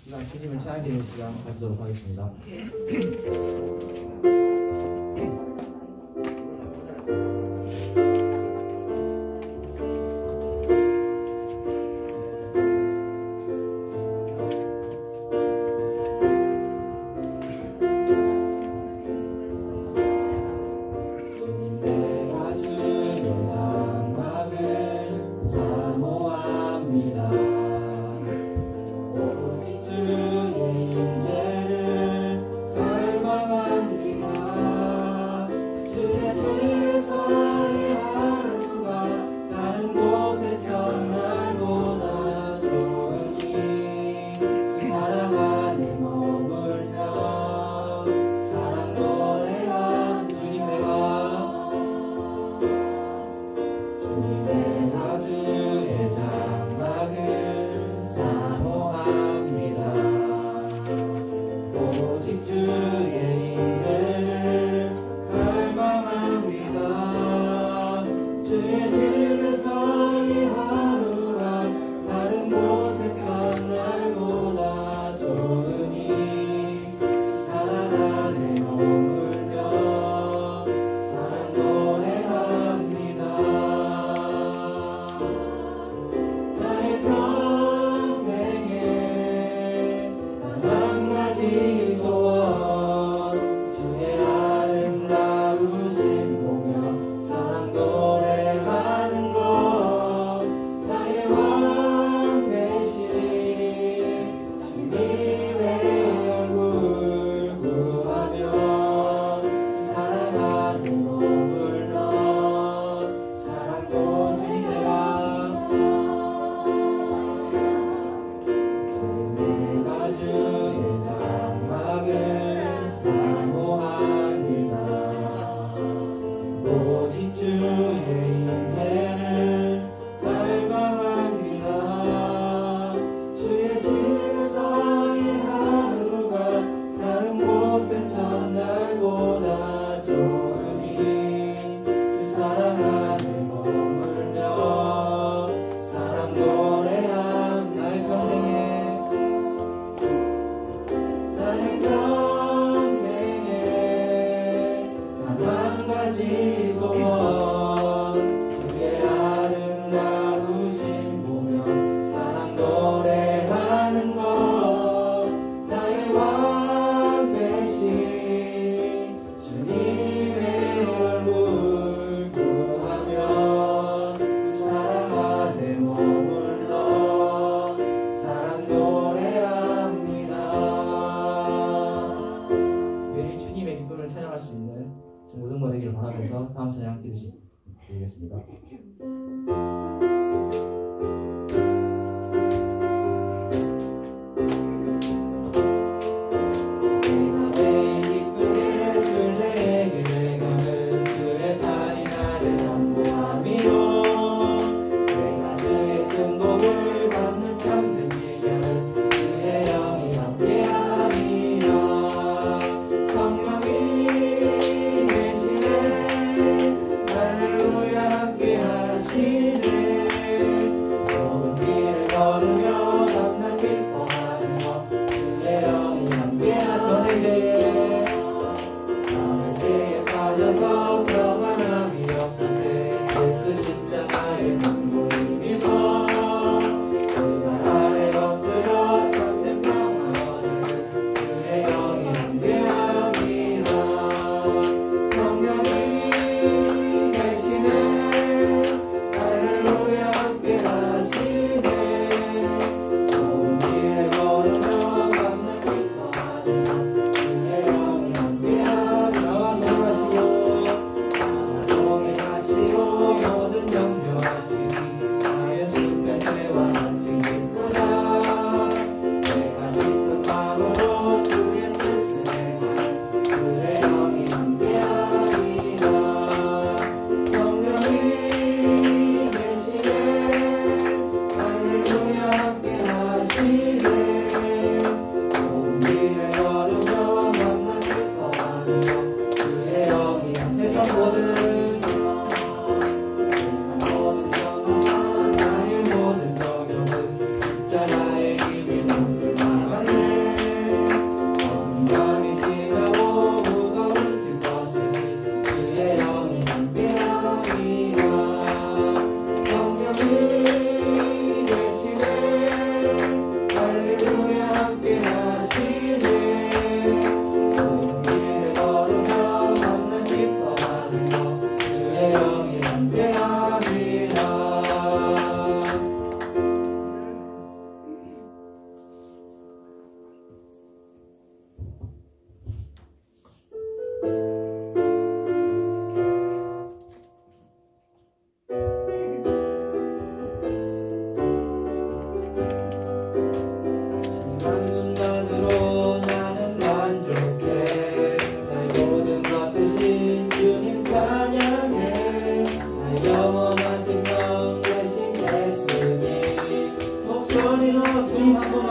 시간 주님을 찬양드리는 시간 가지도록 하겠습니다. 주의 임재를 갈망합니다.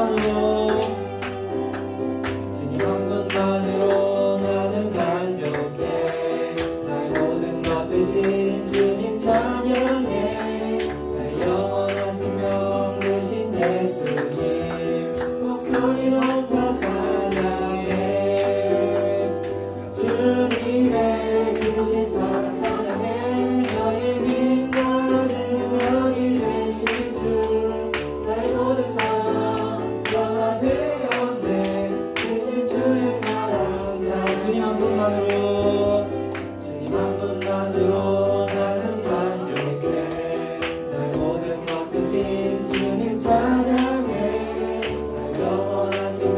분만으로 주님 한 분만으로 나는 만족해. 나의 모든 것 대신 주님 찬양해. 나의 영원한 생명 되신 예수님 목소리 높여 찬양해. 주님의 크신 사랑 찬양해. 너의 힘과 능력이 되신 주 나의 모든 삶 변화되었네. 크신 주의 사랑. 자, 주님 한 분만으로 주님 한 분만으로 나는 만족해. 나의 모든 것 대신 주님 찬양해. 나의 영원한 생명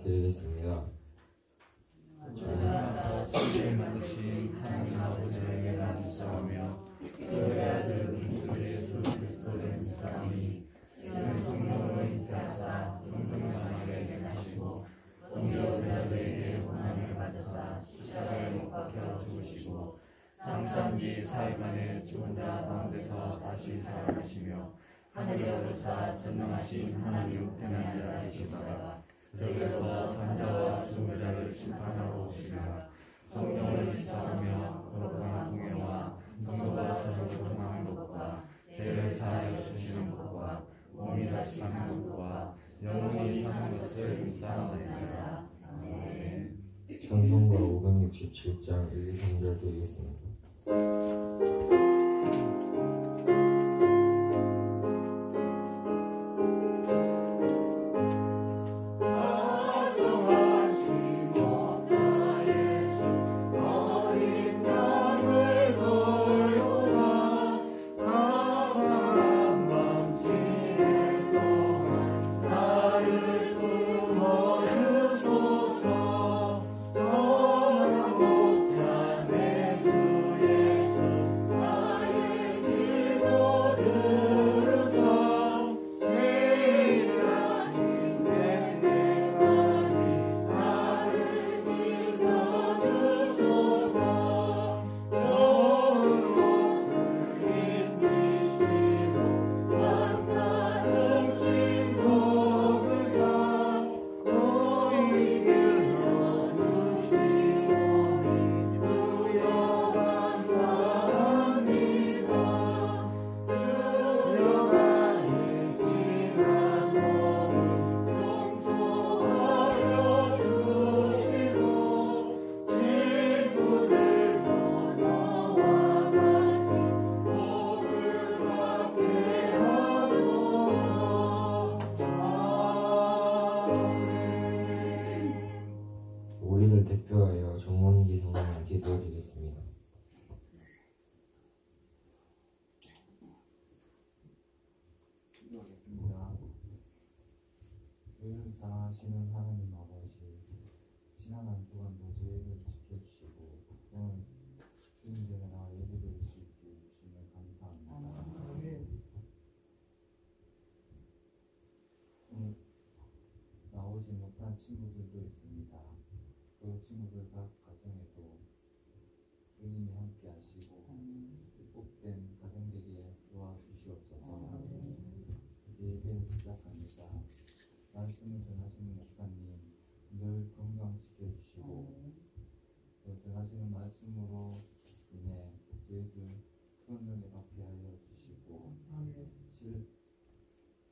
드리겠습니다. 전능하사 천지를 만드신 하나님 아버지를 감사하며 그의 아들 우리 주 예수 그리스도를 믿사오니 이는 성령으로 잉태하사 동정마리아에게 나시고 본디오 빌라도에게 고난을 받으사 십자가에 못 박혀 죽으시고 장사한 지 4일 만에 죽은 자 가운데서 다시 살아나시며 하늘에 오르사 전능하신 하나님 우편에 앉아 계시다가 저기서 산자와 죽은 자를 심판하러 오시리라. 성령을 믿사오며 거룩한 공예와 성도가 서로 교통하는 것과 죄를 사하여 주시는 것과 몸이 다시 사는 것과 영원히 사는 것을 믿사옵나이다. 아멘. 찬송가 567장 1, 2, 3절 드리겠습니다. 우리를 대표하여 정문기 성당을 기도드리겠습니다. 기도하겠습니다. 의를 사하시는 하나님 아버지, 지난 한 주간도 저희를 지켜주시고 또한 주님께나 예배드릴 수 있게 해주시면 감사합니다. 오늘 나오지 못한 친구들도 있습니다. 그 친구들 각 가정에도 주님이 함께 하시고 축복된 가정 되게 도와주시옵소서. 이제 예배를 시작합니다. 말씀을 전하시는 목사님 늘 건강 지켜주시고 또 전하시는 말씀으로 인해 저희들 큰 은혜 받게 하여 주시고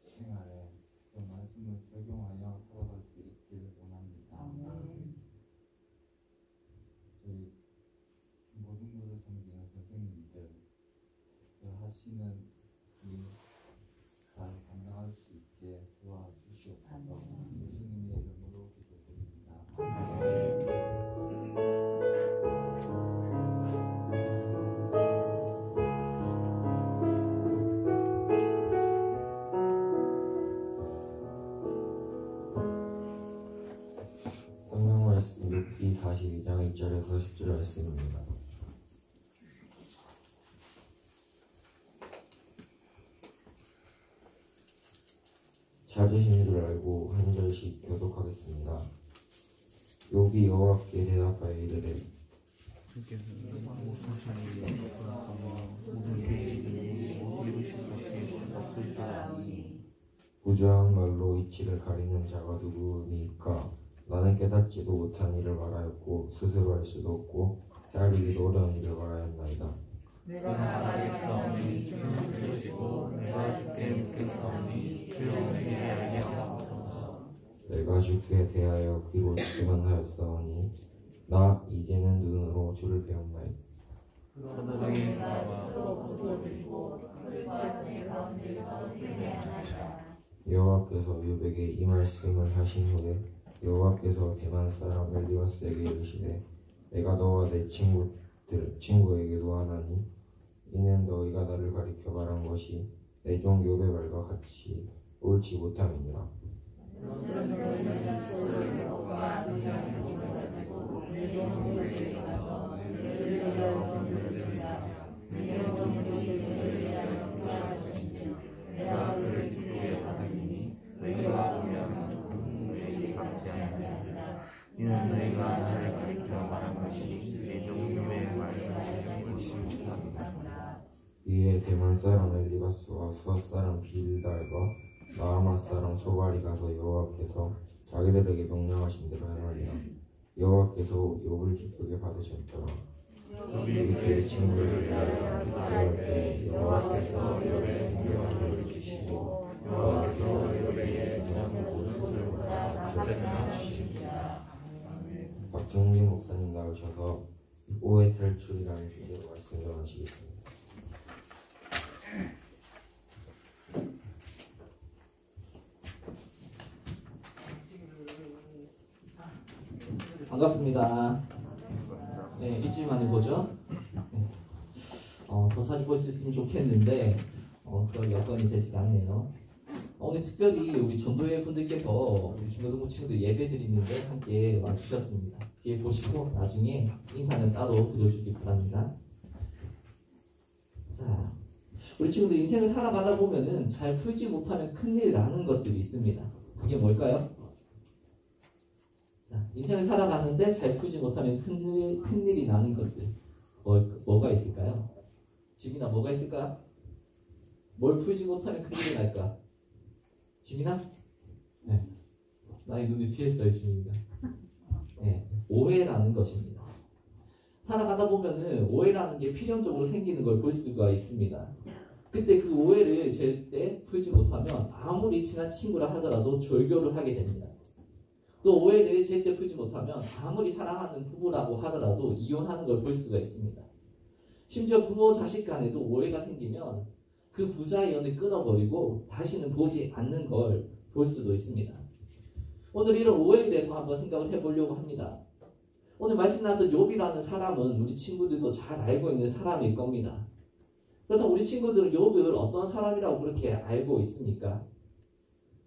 실생활에 그 말씀을 적용하여 살아갈 수 있기를 원합니다. 저희 모든 것을 섬기는 선생님들 그 하시는 일 잘 감당할 수 있게 도와주시옵소서. 예수님의 이름으로 기도드립니다. 성경 말씀 욥기 42장 1절에서 10절 말씀입니다. 찾으신 줄 알고 한 절씩 교독하겠습니다. 욥이 여호와께 대답하여 이르되 부조한 말로 이치를 가리는 자가 누구니까? 나는 깨닫지도 못한 일을 말하였고 스스로 할 수도 없고 헤아리기도 어려운 일을 말하였나이다. 내가 말하겠사오니 주는 들으시고 내가 주께 묻겠사오니 주여 내게 알게 하옵소서. 내가 주께 대하여 귀로 듣기만 하였사오니 나 이제는 눈으로 주를 배웠나이다. 그러더니 내가 스스로 보도 듣고 그들과 제 가운데서 회개하나이다. 여호와께서 욥에게 이 말씀을 하신 후에 여호와께서 대만 사람 엘리바스에게 이르시되 내가 너와 내 친구에게도 하나니 이는 너희가 나를 가리켜 말한 것이 내 종 욥의 말과 같이 옳지 못함이니라. 너는 식소를 먹과 성냥을 가지고 내 종들에게 가서 너희가 건드리라. 내 종들이 너희를 위하여 구할 것이며 내가 그를 기쁘게 받으니 너희가 오면 너희에게 갚지 아니하리라. 이는 너희가 나를 가리켜 말한 것이 내 종류의 말을 옳지 못함이라. 이에 대만 사람 엘리바스와 수아 사람 빌달과 나아마 사람 소발이 가서 여호와께서 자기들에게 명령하신 대로 행하니라. 여호와께서 욥을 기쁘게 받으셨더라. 욥이 그의 친구를 위하여 기도할 때 여호와께서 욥의 공경을 주시고 여호와께서 욥에게 전부 모든 것을 주시니라. 박정진 목사님 나오셔서 오해 탈출이라는 주제로 말씀 전하시겠습니다. 반갑습니다. 네, 일주일 만에 보죠. 네. 더 자주 볼 수 있으면 좋겠는데 그럴 여건이 되지가 않네요. 오늘 특별히 우리 전도회 분들께서 우리 중고등부 친구들 예배 드리는데 함께 와주셨습니다. 뒤에 보시고 나중에 인사는 따로 드려주기 바랍니다. 자, 우리 친구들 인생을 살아가다 보면은 잘 풀지 못하면 큰일 나는 것들이 있습니다. 그게 뭘까요? 자, 인생을 살아가는데 잘 풀지 못하면 큰일이 나는 것들 뭐가 있을까요? 지민아, 뭐가 있을까? 뭘 풀지 못하면 큰일이 날까? 지민아? 네, 나의 눈을 피했어요, 지민이가. 네, 오해라는 것입니다. 살아가다 보면은 오해라는 게 필연적으로 생기는 걸 볼 수가 있습니다. 그때 그 오해를 절대 풀지 못하면 아무리 친한 친구라 하더라도 절교를 하게 됩니다. 또 오해를 제때 풀지 못하면 아무리 사랑하는 부부라고 하더라도 이혼하는 걸 볼 수가 있습니다. 심지어 부모 자식 간에도 오해가 생기면 그 부자의 연을 끊어버리고 다시는 보지 않는 걸 볼 수도 있습니다. 오늘 이런 오해에 대해서 한번 생각을 해보려고 합니다. 오늘 말씀 나왔던 욥이라는 사람은 우리 친구들도 잘 알고 있는 사람일 겁니다. 그렇다면 우리 친구들은 욥을 어떤 사람이라고 그렇게 알고 있습니까?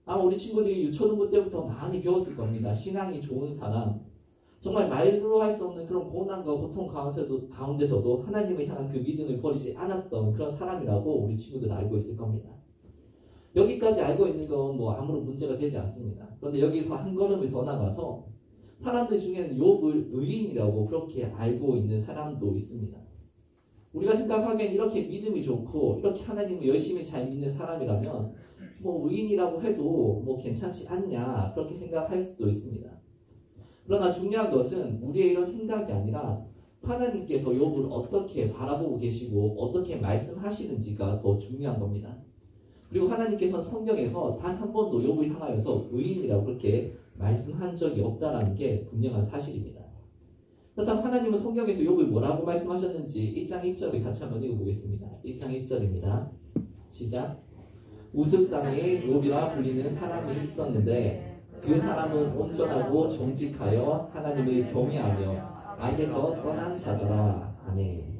아마 우리 친구들이 유초등부 때부터 많이 배웠을 겁니다. 신앙이 좋은 사람, 정말 말로 할 수 없는 그런 고난과 고통 가운데서도 하나님을 향한 그 믿음을 버리지 않았던 그런 사람이라고 우리 친구들은 알고 있을 겁니다. 여기까지 알고 있는 건 뭐 아무런 문제가 되지 않습니다. 그런데 여기서 한 걸음을 더 나가서 사람들 중에는 욥을 의인이라고 그렇게 알고 있는 사람도 있습니다. 우리가 생각하기엔 이렇게 믿음이 좋고 이렇게 하나님을 열심히 잘 믿는 사람이라면 뭐 의인이라고 해도 뭐 괜찮지 않냐 그렇게 생각할 수도 있습니다. 그러나 중요한 것은 우리의 이런 생각이 아니라 하나님께서 욥을 어떻게 바라보고 계시고 어떻게 말씀하시는지가 더 중요한 겁니다. 그리고 하나님께서는 성경에서 단 한 번도 욥을 향하여서 의인이라고 그렇게 말씀한 적이 없다는 게 분명한 사실입니다. 그렇다면 하나님은 성경에서 욥을 뭐라고 말씀하셨는지 1장 1절을 같이 한번 읽어보겠습니다. 1장 1절입니다. 시작. 우스 땅에 욥이라 불리는 사람이 있었는데 그 사람은 온전하고 정직하여 하나님을 경외하며 악에서 떠난 자더라. 아멘.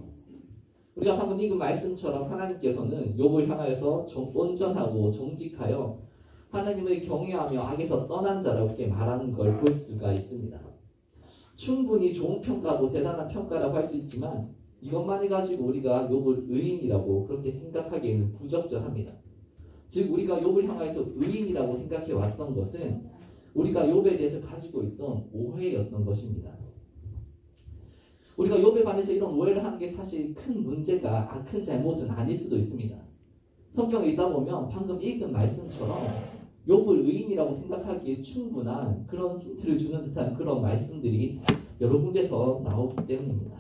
우리가 방금 읽은 말씀처럼 하나님께서는 욥을 향하여서 온전하고 정직하여 하나님을 경외하며 악에서 떠난 자라고 이렇게 말하는 걸 볼 수가 있습니다. 충분히 좋은 평가고 대단한 평가라고 할 수 있지만 이것만 해가지고 우리가 욥을 의인이라고 그렇게 생각하기에는 부적절합니다. 즉 우리가 욥을 향해서 의인이라고 생각해 왔던 것은 우리가 욥에 대해서 가지고 있던 오해였던 것입니다. 우리가 욥에 관해서 이런 오해를 하는 게 사실 큰 문제가 큰 잘못은 아닐 수도 있습니다. 성경을 읽다 보면 방금 읽은 말씀처럼 욥을 의인이라고 생각하기에 충분한 그런 힌트를 주는 듯한 그런 말씀들이 여러 군데서 나오기 때문입니다.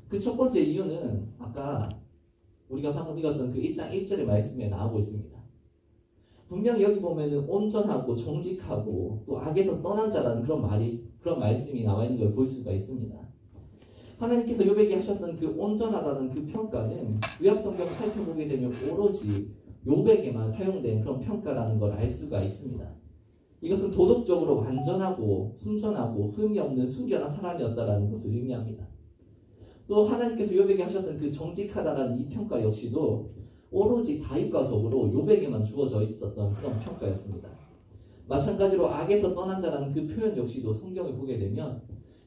그 첫 번째 이유는 아까 우리가 방금 읽었던 그 1장 1절의 말씀에 나오고 있습니다. 분명히 여기 보면은 온전하고 정직하고 또 악에서 떠난 자라는 그런 말씀이 나와 있는 걸 볼 수가 있습니다. 하나님께서 욥에게 하셨던 그 온전하다는 그 평가는 구약 성경을 살펴보게 되면 오로지 욥에게만 사용된 그런 평가라는 걸 알 수가 있습니다. 이것은 도덕적으로 완전하고 순전하고 흠이 없는 순결한 사람이었다라는 것을 의미합니다. 또 하나님께서 욥에게 하셨던 그 정직하다라는 이 평가 역시도 오로지 다윗과 더불어 욥에게만 주어져 있었던 그런 평가였습니다. 마찬가지로 악에서 떠난 자라는 그 표현 역시도 성경을 보게 되면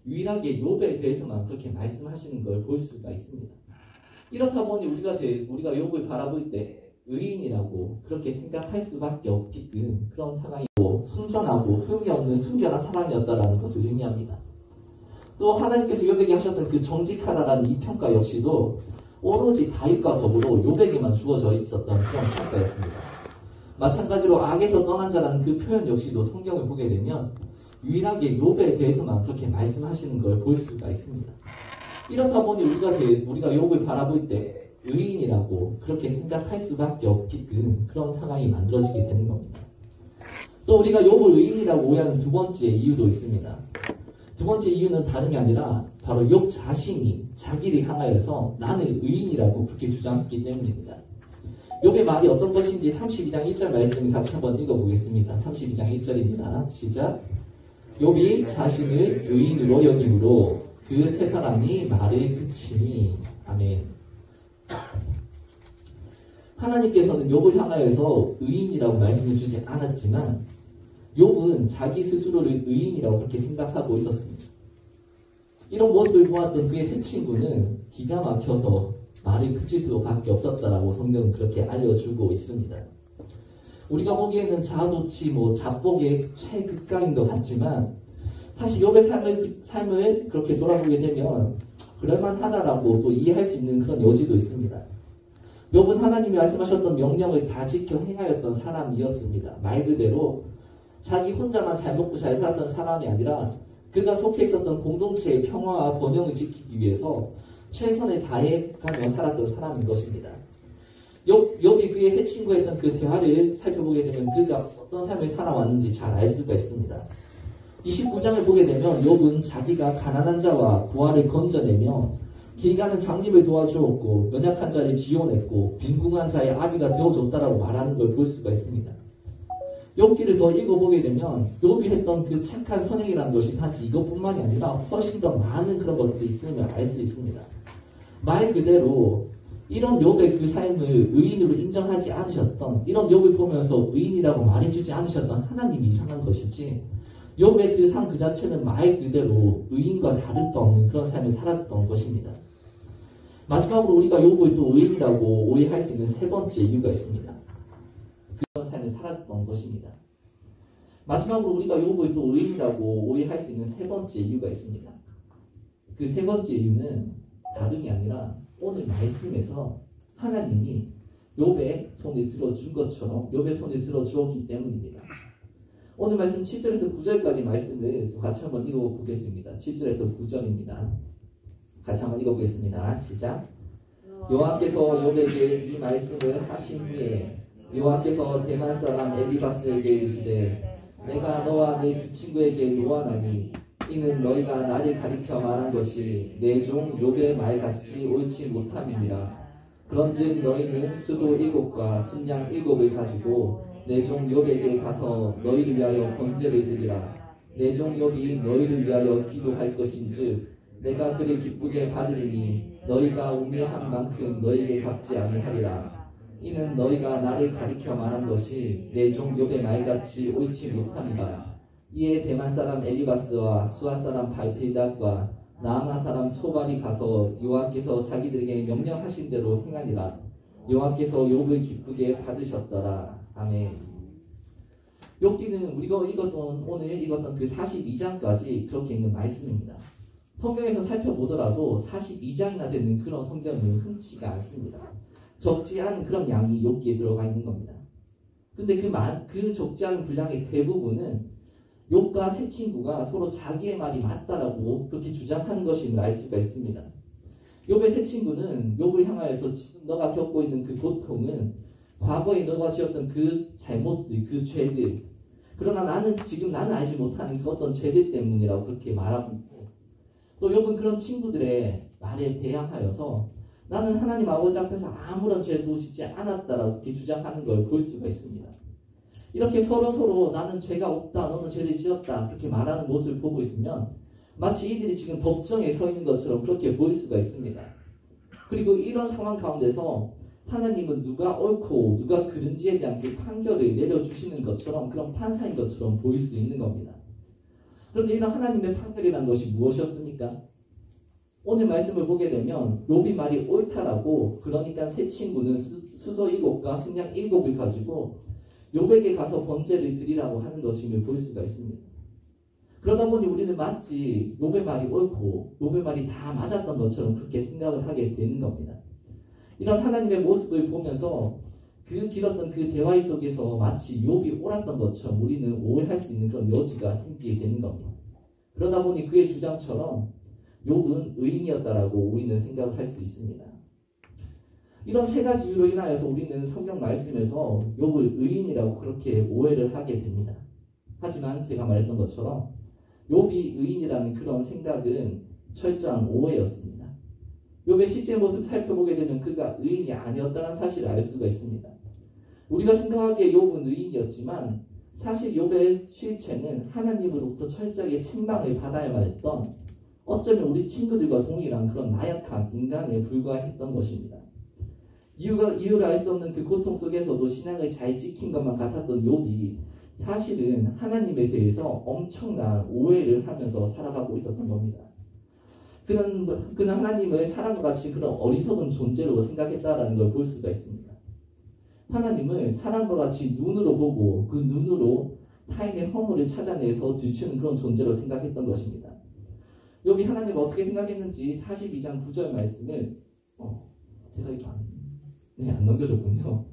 유일하게 욥에 대해서만 그렇게 말씀하시는 걸 볼 수가 있습니다. 이렇다 보니 우리가 욥을 바라볼 때 의인이라고 그렇게 생각할 수밖에 없게끔 그런 상황이고 순전하고 흠이 없는 순결한 사람이었다라는 것을 의미합니다. 또 하나님께서 욥에게 하셨던 그 정직하다라는 이 평가 역시도 오로지 다윗과 더불어 욥에게만 주어져 있었던 그런 평가였습니다. 마찬가지로 악에서 떠난 자라는 그 표현 역시도 성경을 보게 되면 유일하게 욥에 대해서만 그렇게 말씀하시는 걸 볼 수가 있습니다. 이렇다 보니 우리가 욥을 바라볼 때 의인이라고 그렇게 생각할 수밖에 없게끔 그런 상황이 만들어지게 되는 겁니다. 또 우리가 욥을 의인이라고 오해하는 두 번째 이유도 있습니다. 두 번째 이유는 다름이 아니라 바로 욥 자신이 자기를 향하여서 나는 의인이라고 그렇게 주장했기 때문입니다. 욥의 말이 어떤 것인지 32장 1절 말씀을 같이 한번 읽어보겠습니다. 32장 1절입니다. 시작. 욥이 자신을 의인으로 여김으로 그 세 사람이 말을 그치니. 아멘. 하나님께서는 욥을 향하여서 의인이라고 말씀해 주지 않았지만 욥은 자기 스스로를 의인이라고 그렇게 생각하고 있었습니다. 이런 모습을 보았던 그의 세 친구는 기가 막혀서 말을 그칠 수밖에 없었다라고 성경은 그렇게 알려주고 있습니다. 우리가 보기에는 자아도취, 자복의 최극강인 것 같지만 사실 욥의 삶을 그렇게 돌아보게 되면 그럴만하다라고 또 이해할 수 있는 그런 여지도 있습니다. 욥은 하나님이 말씀하셨던 명령을 다 지켜 행하였던 사람이었습니다. 말 그대로 자기 혼자만 잘 먹고 잘 살았던 사람이 아니라 그가 속해 있었던 공동체의 평화와 번영을 지키기 위해서 최선을 다해가며 살았던 사람인 것입니다. 욥이 그의 세 친구와 했던 그 대화를 살펴보게 되면 그가 어떤 삶을 살아왔는지 잘 알 수가 있습니다. 29장을 보게 되면 욥은 자기가 가난한 자와 고아를 건져내며 길 가는 장님을 도와주었고 연약한 자를 지원했고 빈궁한 자의 아비가 되어줬다라고 말하는 걸 볼 수가 있습니다. 욥기를 더 읽어보게 되면 욥이 했던 그 착한 선행이라는 것이 사실 이것뿐만이 아니라 훨씬 더 많은 그런 것들이 있음을 알 수 있습니다. 말 그대로 이런 욥의 그 삶을 의인으로 인정하지 않으셨던, 이런 욥을 보면서 의인이라고 말해주지 않으셨던 하나님이 이상한 것이지 욥의 그 삶 그 자체는 말 그대로 의인과 다를 바 없는 그런 삶을 살았던 것입니다. 마지막으로 우리가 욥을 또 의인이라고 오해할 수 있는 세 번째 이유가 있습니다. 그런 삶을 살았던 것입니다. 마지막으로 우리가 욥을 또 의인이라고 오해할 수 있는 세 번째 이유가 있습니다. 그 세 번째 이유는 다름이 아니라 오늘 말씀에서 하나님이 욥의 손을 들어준 것처럼 욥의 손을 들어주었기 때문입니다. 오늘 말씀 7절에서 9절까지 말씀을 또 같이 한번 읽어보겠습니다. 7절에서 9절입니다. 같이 한번 읽어보겠습니다. 시작. 여호와께서 욥에게 이 말씀을 하신 후에 여호와께서 대만 사람 엘리바스에게 이르시되 내가 너와 네 두 친구에게 노하나니 이는 너희가 나를 가리켜 말한 것이 내 종 욥의 말같이 옳지 못함이니라. 그런즉 너희는 수도 7과 순양 7을 가지고 내 종 욥에게 가서 너희를 위하여 번제를 드리라. 내 종 욥이 너희를 위하여 기도할 것인즉 내가 그를 기쁘게 받으리니 너희가 우매한 만큼 너희에게 갚지 아니하리라. 이는 너희가 나를 가리켜 말한 것이 내 종 욥의 말같이 옳지 못함이라. 이에 대만 사람 엘리바스와 수아 사람 발필닷과 나아마 사람 소발이 가서 여호와께서 자기들에게 명령하신 대로 행하니라. 여호와께서 욥을 기쁘게 받으셨더라. 아멘. 욥기는 우리가 오늘 읽었던 그 42장까지 그렇게 있는 말씀입니다. 성경에서 살펴보더라도 42장이나 되는 그런 성경은 흔치가 않습니다. 적지 않은 그런 양이 욥기에 들어가 있는 겁니다. 근데 그 적지 않은 분량의 대부분은 욥과 세 친구가 서로 자기의 말이 맞다라고 그렇게 주장하는 것임을 알 수가 있습니다. 욥의 세 친구는 욥을 향하여서 지금 너가 겪고 있는 그 고통은 과거에 너가 지었던 그 잘못들, 그 죄들, 그러나 나는 알지 못하는 그 어떤 죄들 때문이라고 그렇게 말하고 있고, 또 욥은 그런 친구들의 말에 대항하여서 나는 하나님 아버지 앞에서 아무런 죄도 짓지 않았다라고 이렇게 주장하는 걸 볼 수가 있습니다. 이렇게 서로 나는 죄가 없다, 너는 죄를 지었다 그렇게 말하는 모습을 보고 있으면 마치 이들이 지금 법정에 서 있는 것처럼 그렇게 보일 수가 있습니다. 그리고 이런 상황 가운데서 하나님은 누가 옳고 누가 그른지에 대한 그 판결을 내려주시는 것처럼 그런 판사인 것처럼 보일 수 있는 겁니다. 그런데 이런 하나님의 판결이라는 것이 무엇이었습니까? 오늘 말씀을 보게 되면 욥이 말이 옳다라고 그러니까 세 친구는 수소 7과 순양 7을 가지고 욥에게 가서 번제를 드리라고 하는 것임을 볼 수가 있습니다. 그러다 보니 우리는 마치 욥의 말이 옳고 욥의 말이 다 맞았던 것처럼 그렇게 생각을 하게 되는 겁니다. 이런 하나님의 모습을 보면서 그 길었던 그 대화 속에서 마치 욥이 옳았던 것처럼 우리는 오해할 수 있는 그런 여지가 생기게 되는 겁니다. 그러다 보니 그의 주장처럼 욥은 의인이었다라고 우리는 생각을 할 수 있습니다. 이런 세 가지 이유로 인하여서 우리는 성경 말씀에서 욥을 의인이라고 그렇게 오해를 하게 됩니다. 하지만 제가 말했던 것처럼 욥이 의인이라는 그런 생각은 철저한 오해였습니다. 욥의 실제 모습 살펴보게 되면 그가 의인이 아니었다는 사실을 알 수가 있습니다. 우리가 생각하기에 욥은 의인이었지만 사실 욥의 실체는 하나님으로부터 철저하게 책망을 받아야만 했던 어쩌면 우리 친구들과 동일한 그런 나약한 인간에 불과했던 것입니다. 이유를 알 수 없는 그 고통 속에서도 신앙을 잘 지킨 것만 같았던 욥이 사실은 하나님에 대해서 엄청난 오해를 하면서 살아가고 있었던 겁니다. 그는 하나님을 사람과 같이 그런 어리석은 존재로 생각했다라는 걸 볼 수가 있습니다. 하나님을 사람과 같이 눈으로 보고 그 눈으로 타인의 허물을 찾아내서 들추는 그런 존재로 생각했던 것입니다. 욥이 하나님을 어떻게 생각했는지 42장 9절 말씀을 제가 이거 안 넘겨줬군요.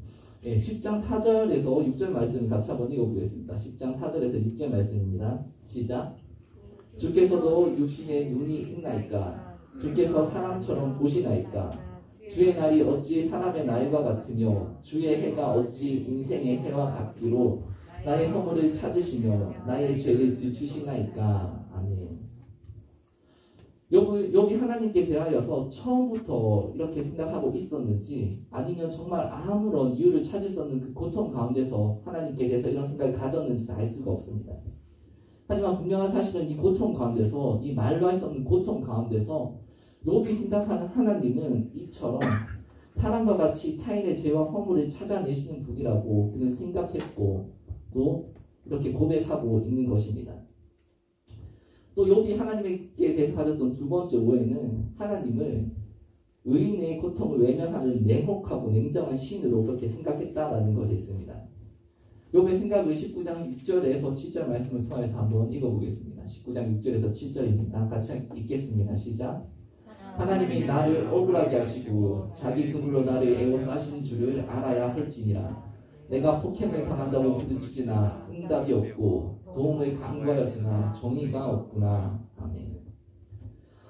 10장 4절에서 6절 말씀을 같이 한번 읽어보겠습니다. 10장 4절에서 6절 말씀입니다. 시작. 주께서도 육신의 눈이 있나이까? 주께서 사람처럼 보시나이까? 주의 날이 어찌 사람의 날과 같으며 주의 해가 어찌 인생의 해와 같기로 나의 허물을 찾으시며 나의 죄를 들추시나이까? 아멘. 욥이 하나님께 대하여서 처음부터 이렇게 생각하고 있었는지 아니면 정말 아무런 이유를 찾을 수 없는 그 고통 가운데서 하나님께 대해서 이런 생각을 가졌는지도 알 수가 없습니다. 하지만 분명한 사실은 이 고통 가운데서 이 말로 할 수 없는 고통 가운데서 욥이 생각하는 하나님은 이처럼 사람과 같이 타인의 죄와 허물을 찾아내시는 분이라고 그는 생각했고 또 이렇게 고백하고 있는 것입니다. 또 욥이 하나님께 대해서 가졌던 두 번째 오해는 하나님을 의인의 고통을 외면하는 냉혹하고 냉정한 신으로 그렇게 생각했다라는 것이 있습니다. 욥의 생각을 19장 6절에서 7절 말씀을 통해서 한번 읽어보겠습니다. 19장 6절에서 7절입니다. 같이 읽겠습니다. 시작. 하나님이 나를 억울하게 하시고 자기 그물로 나를 에워싸신 줄을 알아야 할지니라. 내가 폭행을 당한다고 부딪히지나 응답이 없고 도움을 간구하였으나 정의가 없구나. 아멘.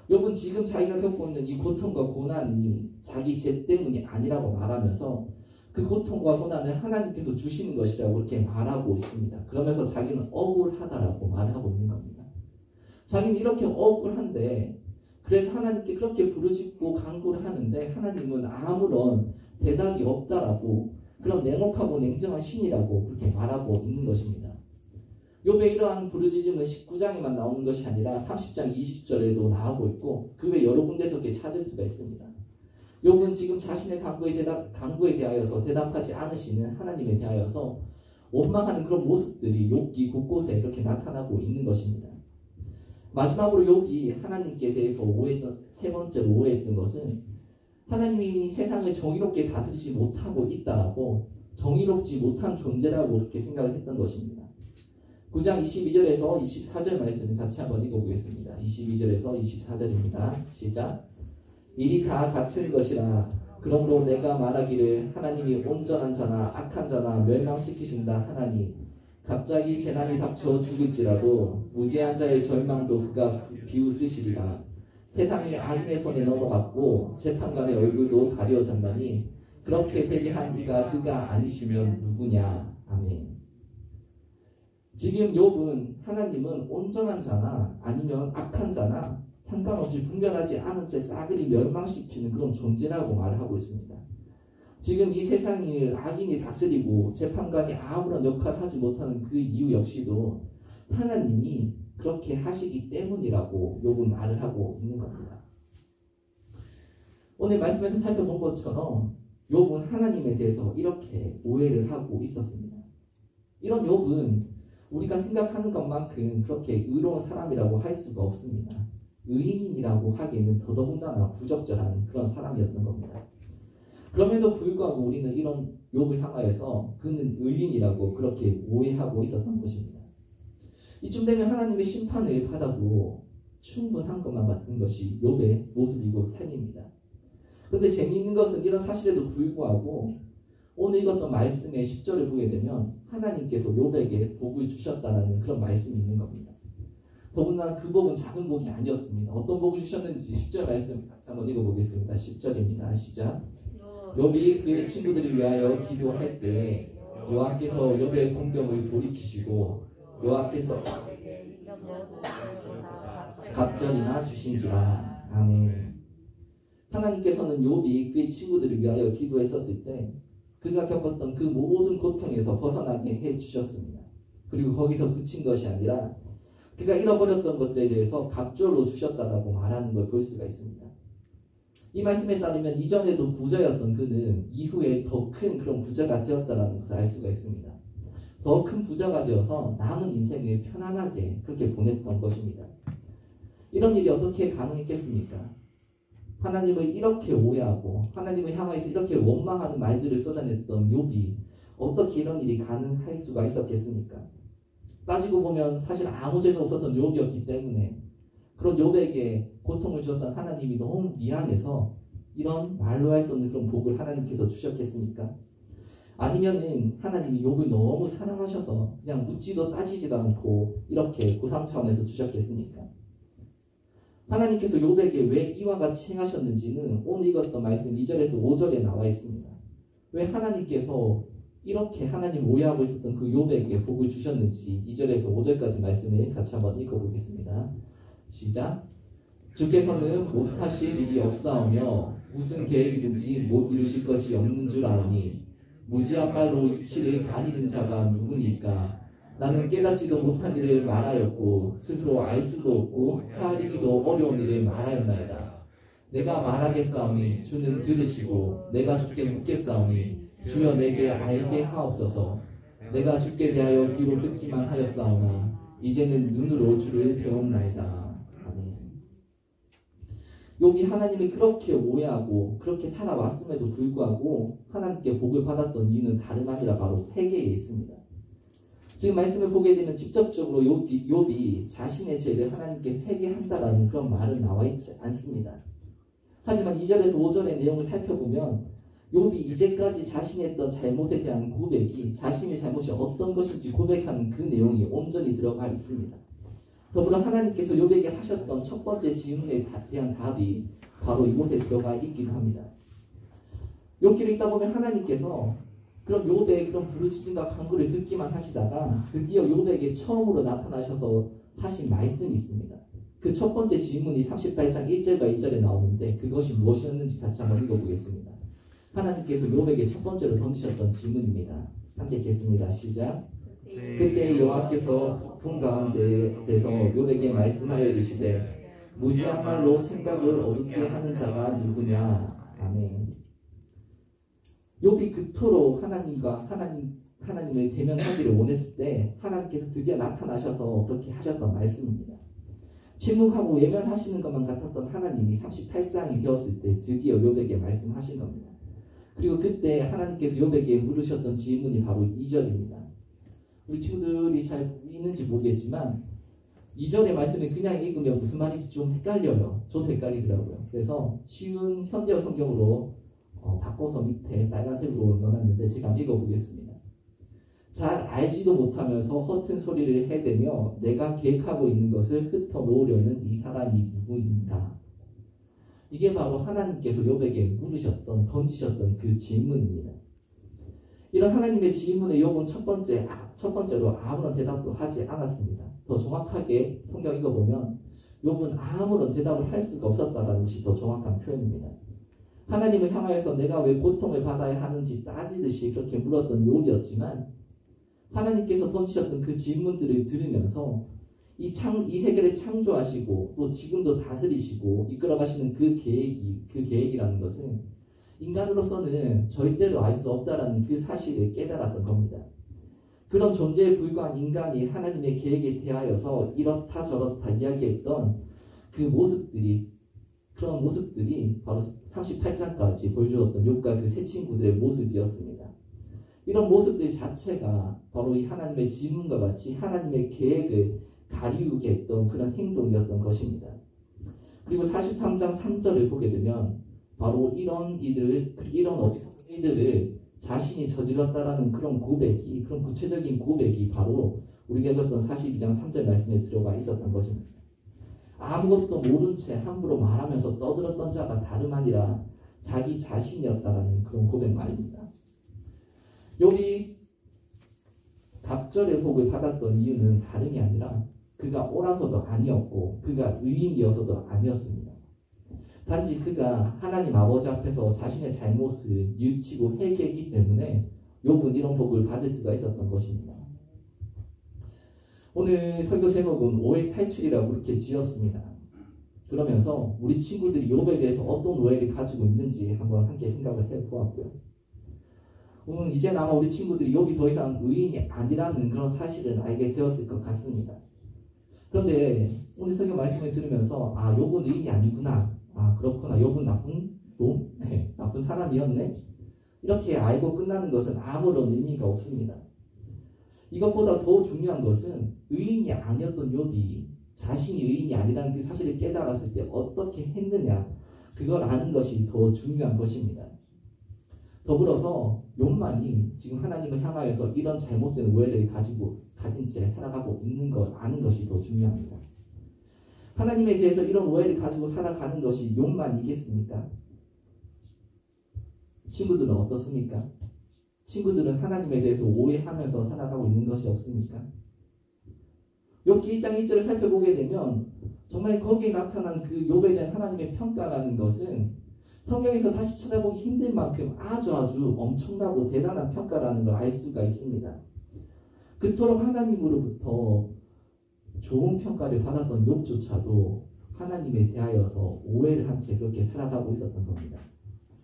욥은 지금 자기가 겪고 있는 이 고통과 고난이 자기 죄 때문이 아니라고 말하면서 그 고통과 고난을 하나님께서 주시는 것이라고 그렇게 말하고 있습니다. 그러면서 자기는 억울하다라고 말하고 있는 겁니다. 자기는 이렇게 억울한데 그래서 하나님께 그렇게 부르짖고 간구를 하는데 하나님은 아무런 대답이 없다라고 그런 냉혹하고 냉정한 신이라고 그렇게 말하고 있는 것입니다. 욥의 이러한 부르짖음은 19장에만 나오는 것이 아니라 30장 20절에도 나오고 있고 그 외 여러 군데서 이렇게 찾을 수가 있습니다. 욥은 지금 자신의 간구에 대하여서 대답하지 않으시는 하나님에 대하여서 원망하는 그런 모습들이 욥기 곳곳에 이렇게 나타나고 있는 것입니다. 마지막으로 욥이 하나님께 대해서 세 번째로 오해했던 것은 하나님이 세상을 정의롭게 다스리지 못하고 있다라고 정의롭지 못한 존재라고 그렇게 생각을 했던 것입니다. 9장 22절에서 24절 말씀을 같이 한번 읽어보겠습니다. 22절에서 24절입니다. 시작. 일이 다 같은 것이라 그러므로 내가 말하기를 하나님이 온전한 자나 악한 자나 멸망시키신다 하나니 갑자기 재난이 닥쳐 죽을지라도 무죄한 자의 절망도 그가 비웃으시리라. 세상이 악인의 손에 넘어갔고 재판관의 얼굴도 가려졌나니 그렇게 되게 한 이가 그가 아니시면 누구냐. 아멘. 지금 욥은 하나님은 온전한 자나 아니면 악한 자나 상관없이 분별하지 않은 채 싸그리 멸망시키는 그런 존재라고 말하고 있습니다. 지금 이 세상을 악인이 다스리고 재판관이 아무런 역할을 하지 못하는 그 이유 역시도 하나님이 그렇게 하시기 때문이라고 욥은 말을 하고 있는 겁니다. 오늘 말씀에서 살펴본 것처럼 욥은 하나님에 대해서 이렇게 오해를 하고 있었습니다. 이런 욥은 우리가 생각하는 것만큼 그렇게 의로운 사람이라고 할 수가 없습니다. 의인이라고 하기에는 더더군다나 부적절한 그런 사람이었던 겁니다. 그럼에도 불구하고 우리는 이런 욥을 향하여서 그는 의인이라고 그렇게 오해하고 있었던 것입니다. 이쯤 되면 하나님의 심판을 받아도 충분한 것만 같은 것이 욥의 모습이고 삶입니다. 그런데 재미있는 것은 이런 사실에도 불구하고 오늘 읽었던 말씀의 10절을 보게 되면 하나님께서 욥에게 복을 주셨다라는 그런 말씀이 있는 겁니다. 더군다나 그 복은 작은 복이 아니었습니다. 어떤 복을 주셨는지 10절 말씀 한번 읽어보겠습니다. 10절입니다. 시작. 욥이 그의 친구들을 위하여 기도할 때 여호와께서 욥의 공경을 돌이키시고 여호와께서 갑절이나 주신지라. 아멘. 하나님께서는 욥이 그의 친구들을 위하여 기도했었을 때 그가 겪었던 그 모든 고통에서 벗어나게 해주셨습니다. 그리고 거기서 그친 것이 아니라 그가 잃어버렸던 것들에 대해서 갑절로 주셨다라고 말하는 걸 볼 수가 있습니다. 이 말씀에 따르면 이전에도 부자였던 그는 이후에 더 큰 그런 부자가 되었다라는 것을 알 수가 있습니다. 더 큰 부자가 되어서 남은 인생을 편안하게 그렇게 보냈던 것입니다. 이런 일이 어떻게 가능했겠습니까? 하나님을 이렇게 오해하고 하나님을 향해서 이렇게 원망하는 말들을 쏟아냈던 욥이 어떻게 이런 일이 가능할 수가 있었겠습니까? 따지고 보면 사실 아무 죄도 없었던 욥이었기 때문에 그런 욥에게 고통을 주었던 하나님이 너무 미안해서 이런 말로 할 수 없는 그런 복을 하나님께서 주셨겠습니까? 아니면은 하나님이 욥을 너무 사랑하셔서 그냥 묻지도 따지지도 않고 이렇게 고상 차원에서 주셨겠습니까? 하나님께서 욥에게 왜 이와 같이 행하셨는지는 오늘 읽었던 말씀 2절에서 5절에 나와 있습니다. 왜 하나님께서 이렇게 하나님 오해하고 있었던 그 욥에게 복을 주셨는지 2절에서 5절까지 말씀을 같이 한번 읽어보겠습니다. 시작. 주께서는 못하실 일이 없사오며 무슨 계획이든지 못 이루실 것이 없는 줄 아오니 무지한 말로 이치를 가리는 자가 누구니까? 나는 깨닫지도 못한 일을 말하였고 스스로 알 수도 없고 헤아리기도 어려운 일을 말하였나이다. 내가 말하겠사오니 주는 들으시고 내가 주께 묻겠사오니 주여 내게 알게 하옵소서. 내가 주께 대하여 귀로 듣기만 하였사오나 이제는 눈으로 주를 배웠나이다. 아멘. 욥이 하나님을 그렇게 오해하고 그렇게 살아왔음에도 불구하고 하나님께 복을 받았던 이유는 다름 아니라 바로 회개에 있습니다. 지금 말씀을 보게 되면 직접적으로 욥이 자신의 죄를 하나님께 회개한다라는 그런 말은 나와 있지 않습니다. 하지만 2절에서 5절의 내용을 살펴보면 욥이 이제까지 자신이 했던 잘못에 대한 고백이 자신의 잘못이 어떤 것인지 고백하는 그 내용이 온전히 들어가 있습니다. 더불어 하나님께서 욥에게 하셨던 첫 번째 질문에 대한 답이 바로 이곳에 들어가 있기도 합니다. 욥기를 읽다 보면 하나님께서 그런 욥의 그런 부르짖음과 간구를 듣기만 하시다가 드디어 욥에게 처음으로 나타나셔서 하신 말씀이 있습니다. 그 첫 번째 질문이 38장 1절과 2절에 나오는데 그것이 무엇이었는지 같이 한번 읽어보겠습니다. 하나님께서 욥에게 첫 번째로 던지셨던 질문입니다. 함께 읽겠습니다. 시작. 그때 여호와께서 폭풍 가운데에서 욥에게 말씀하여 이르시되 무지한 말로 생각을 어둡게 하는 자가 누구냐. 아멘. 욥이 그토록 하나님을 대면하기를 원했을 때 하나님께서 드디어 나타나셔서 그렇게 하셨던 말씀입니다. 침묵하고 외면하시는 것만 같았던 하나님이 38장이 되었을 때 드디어 욥에게 말씀하신 겁니다. 그리고 그때 하나님께서 욥에게 물으셨던 질문이 바로 2절입니다. 우리 친구들이 잘 읽는지 모르겠지만 2절의 말씀을 그냥 읽으면 무슨 말인지 좀 헷갈려요. 저도 헷갈리더라고요. 그래서 쉬운 현대어 성경으로 바꿔서 밑에 빨간색으로 넣어놨는데 제가 읽어보겠습니다. 잘 알지도 못하면서 허튼 소리를 해대며 내가 계획하고 있는 것을 흩어놓으려는 이 사람이 누구인가. 이게 바로 하나님께서 욥에게 물으셨던 던지셨던 그 질문입니다. 이런 하나님의 질문에 욥은 첫 번째로 아무런 대답도 하지 않았습니다. 더 정확하게 성경 읽어보면 욥은 아무런 대답을 할 수가 없었다는 것이 더 정확한 표현입니다. 하나님을 향하여서 내가 왜 고통을 받아야 하는지 따지듯이 그렇게 물었던 욥이었지만 하나님께서 던지셨던 그 질문들을 들으면서 이 세계를 창조하시고 또 지금도 다스리시고 이끌어가시는 그 계획이라는 것은 인간으로서는 절대로 알 수 없다라는 그 사실을 깨달았던 겁니다. 그런 존재에 불과한 인간이 하나님의 계획에 대하여서 이렇다 저렇다 이야기했던 그 모습들이, 그런 모습들이 바로 38장까지 보여주었던 욥과 그 세 친구들의 모습이었습니다. 이런 모습들 자체가 바로 이 하나님의 질문과 같이 하나님의 계획을 가리우게 했던 그런 행동이었던 것입니다. 그리고 43장 3절을 보게 되면 바로 이런 어리석은 일들을 자신이 저질렀다라는 그런 고백이, 그런 구체적인 고백이 바로 우리가 읽었던 42장 3절 말씀에 들어가 있었던 것입니다. 아무것도 모른 채 함부로 말하면서 떠들었던 자가 다름 아니라 자기 자신이었다라는 그런 고백 말입니다. 욥이 갑절의 복을 받았던 이유는 다름이 아니라 그가 옳아서도 아니었고 그가 의인이어서도 아니었습니다. 단지 그가 하나님 아버지 앞에서 자신의 잘못을 뉘우치고 회개했기 때문에 욥은 이런 복을 받을 수가 있었던 것입니다. 오늘 설교 제목은 오해 탈출이라고 이렇게 지었습니다. 그러면서 우리 친구들이 욥에 대해서 어떤 오해를 가지고 있는지 한번 함께 생각을 해보았고요. 오늘 이제 아마 우리 친구들이 욥이 더 이상 의인이 아니라는 그런 사실을 알게 되었을 것 같습니다. 그런데 오늘 설교 말씀을 들으면서 욥은 의인이 아니구나, 그렇구나, 욥은 나쁜 놈? 네, 나쁜 사람이었네, 이렇게 알고 끝나는 것은 아무런 의미가 없습니다. 이것보다 더 중요한 것은 의인이 아니었던 욥이 자신이 의인이 아니라는 그 사실을 깨달았을 때 어떻게 했느냐, 그걸 아는 것이 더 중요한 것입니다. 더불어서 욥만이 지금 하나님을 향하여서 이런 잘못된 오해를 가진 채 살아가고 있는 걸 아는 것이 더 중요합니다. 하나님에 대해서 이런 오해를 가지고 살아가는 것이 욥만이겠습니까? 친구들은 어떻습니까? 친구들은 하나님에 대해서 오해하면서 살아가고 있는 것이 없습니까? 욥기 1장 1절을 살펴보게 되면 정말 거기에 나타난 그 욥에 대한 하나님의 평가라는 것은 성경에서 다시 찾아보기 힘들 만큼 아주 엄청나고 대단한 평가라는 걸 알 수가 있습니다. 그토록 하나님으로부터 좋은 평가를 받았던 욥조차도 하나님에 대하여서 오해를 한 채 그렇게 살아가고 있었던 겁니다.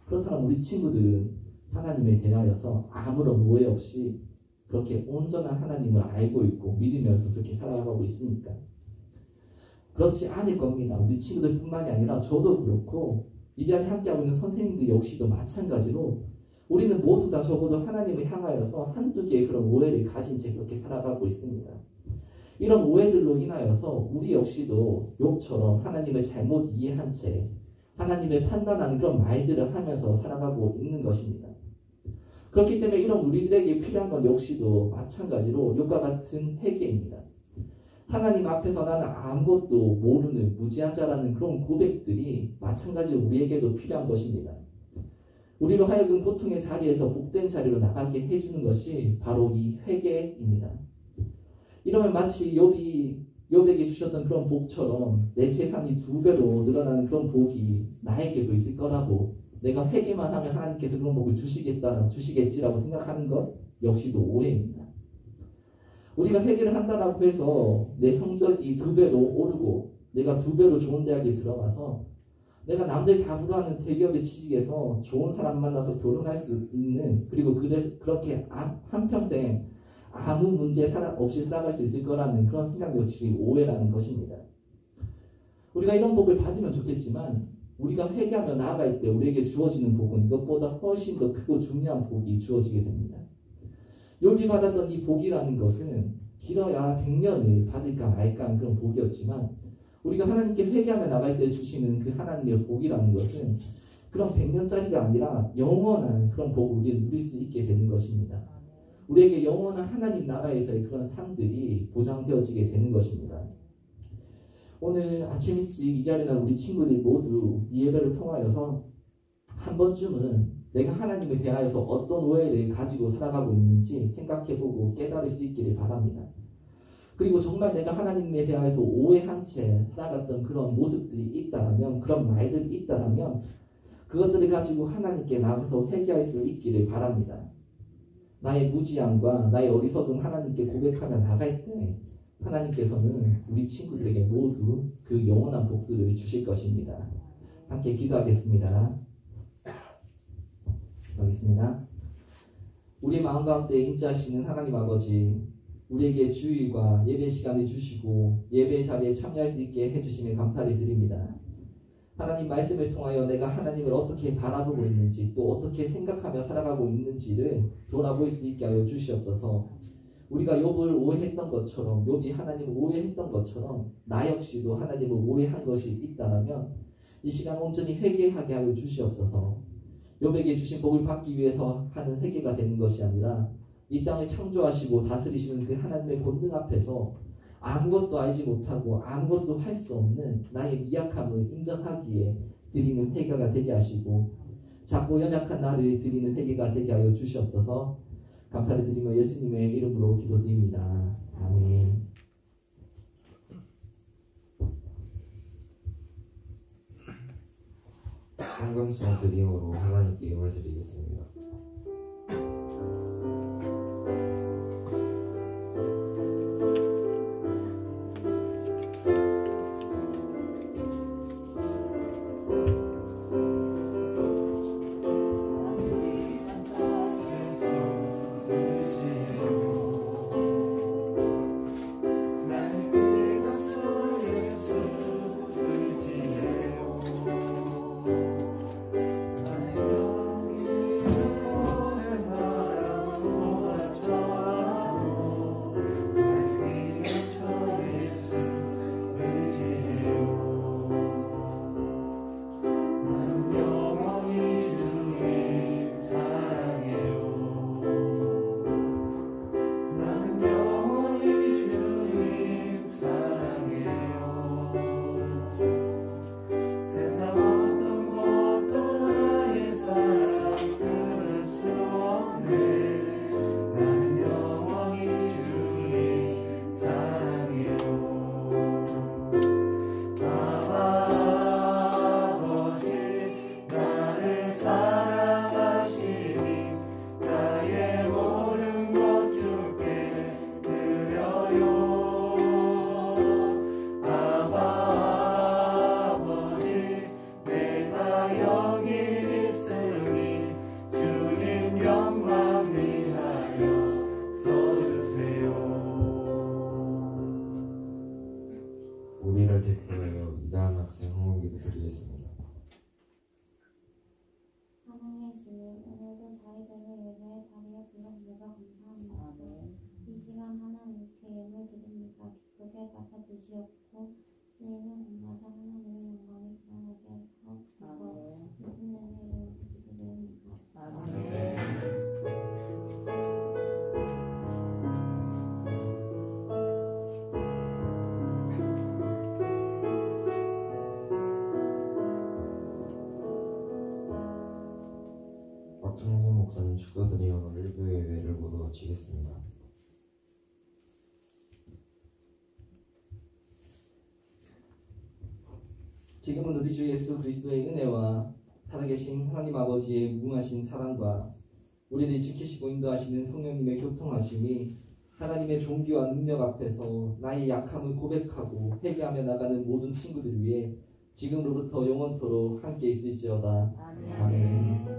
그렇다면 우리 친구들은 하나님에 대하여서 아무런 오해 없이 그렇게 온전한 하나님을 알고 있고 믿으면서 그렇게 살아가고 있습니까? 그렇지 않을 겁니다. 우리 친구들뿐만이 아니라 저도 그렇고 이 자리에 함께하고 있는 선생님들 역시도 마찬가지로 우리는 모두 다 적어도 하나님을 향하여서 한두 개의 그런 오해를 가진 채 그렇게 살아가고 있습니다. 이런 오해들로 인하여서 우리 역시도 욥처럼 하나님을 잘못 이해한 채 하나님을 판단하는 그런 말들을 하면서 살아가고 있는 것입니다. 그렇기 때문에 이런 우리들에게 필요한 건 역시도 마찬가지로 욥과 같은 회개입니다. 하나님 앞에서 나는 아무것도 모르는 무지한 자라는 그런 고백들이 마찬가지로 우리에게도 필요한 것입니다. 우리로 하여금 고통의 자리에서 복된 자리로 나가게 해주는 것이 바로 이 회개입니다. 이러면 마치 욥에게 주셨던 그런 복처럼 내 재산이 2배로 늘어나는 그런 복이 나에게도 있을 거라고, 내가 회개만 하면 하나님께서 그런 복을 주시겠지라고 생각하는 것 역시도 오해입니다. 우리가 회개를 한다라고 해서 내 성적이 2배로 오르고 내가 2배로 좋은 대학에 들어가서 내가 남들 다 부러워하는 대기업에 취직해서 좋은 사람 만나서 결혼할 수 있는, 그리고 그렇게 한평생 아무 문제 없이 살아갈 수 있을 거라는 그런 생각 역시 오해라는 것입니다. 우리가 이런 복을 받으면 좋겠지만 우리가 회개하며 나아갈 때 우리에게 주어지는 복은 이것보다 훨씬 더 크고 중요한 복이 주어지게 됩니다. 욥이 받았던 이 복이라는 것은 길어야 100년을 받을까 말까 하는 그런 복이었지만 우리가 하나님께 회개하며 나갈 때 주시는 그 하나님의 복이라는 것은 그런 100년짜리가 아니라 영원한 그런 복을 우리는 누릴 수 있게 되는 것입니다. 우리에게 영원한 하나님 나라에서의 그런 삶들이 보장되어지게 되는 것입니다. 오늘 아침 일찍 이 자리에 난 우리 친구들이 모두 이 예배를 통하여서 한 번쯤은 내가 하나님에 대하여서 어떤 오해를 가지고 살아가고 있는지 생각해보고 깨달을 수 있기를 바랍니다. 그리고 정말 내가 하나님에 대하여서 오해한 채 살아갔던 그런 모습들이 있다면, 그런 말들이 있다면 그것들을 가지고 하나님께 나가서 회개할 수 있기를 바랍니다. 나의 무지함과 나의 어리석음 하나님께 고백하며 나갈 때 하나님께서는 우리 친구들에게 모두 그 영원한 복들을 주실 것입니다. 함께 기도하겠습니다. 기도하겠습니다. 우리 마음 가운데 임재하시는 하나님 아버지, 우리에게 주일과 예배 시간을 주시고 예배 자리에 참여할 수 있게 해주시면 감사를 드립니다. 하나님 말씀을 통하여 내가 하나님을 어떻게 바라보고 있는지 또 어떻게 생각하며 살아가고 있는지를 돌아볼 수 있게 하여 주시옵소서. 우리가 욥을 오해했던 것처럼, 욥이 하나님을 오해했던 것처럼 나 역시도 하나님을 오해한 것이 있다면 이 시간 온전히 회개하게 하여 주시옵소서. 욥에게 주신 복을 받기 위해서 하는 회개가 되는 것이 아니라 이 땅을 창조하시고 다스리시는 그 하나님의 본능 앞에서 아무것도 알지 못하고 아무것도 할 수 없는 나의 미약함을 인정하기에 드리는 회개가 되게 하시고 작고 연약한 나를 드리는 회개가 되게 하여 주시옵소서. 감사를 드리며 예수님의 이름으로 기도드립니다. 아멘. 황금송 드림으로 하나님께 예물 드리겠습니다. 우리를 대표하여 이다한 학생 항문기도 드리겠습니다. 하나님의 주님, 오늘도 저희들을 예배의 자리에 불러주셔서 감사합니다. 이 시간 하나님께 예물 드립니다. 기쁘게 받아주시옵고 쓰이는 공마다 하나님의 영광이 드러나게 하옵소서. 예수님의 이름으로 기도드립니다. 박준님 목사님 축하드리며 오늘 1부 예배를 모두 마치겠습니다. 지금은 우리 주 예수 그리스도의 은혜와 살아계신 하나님 아버지의 무궁하신 사랑과 우리를 지키시고 인도하시는 성령님의 교통하심이 하나님의 존귀와 능력 앞에서 나의 약함을 고백하고 회개하며 나가는 모든 친구들을 위해 지금으로부터 영원토록 함께 있을지어다. 아멘.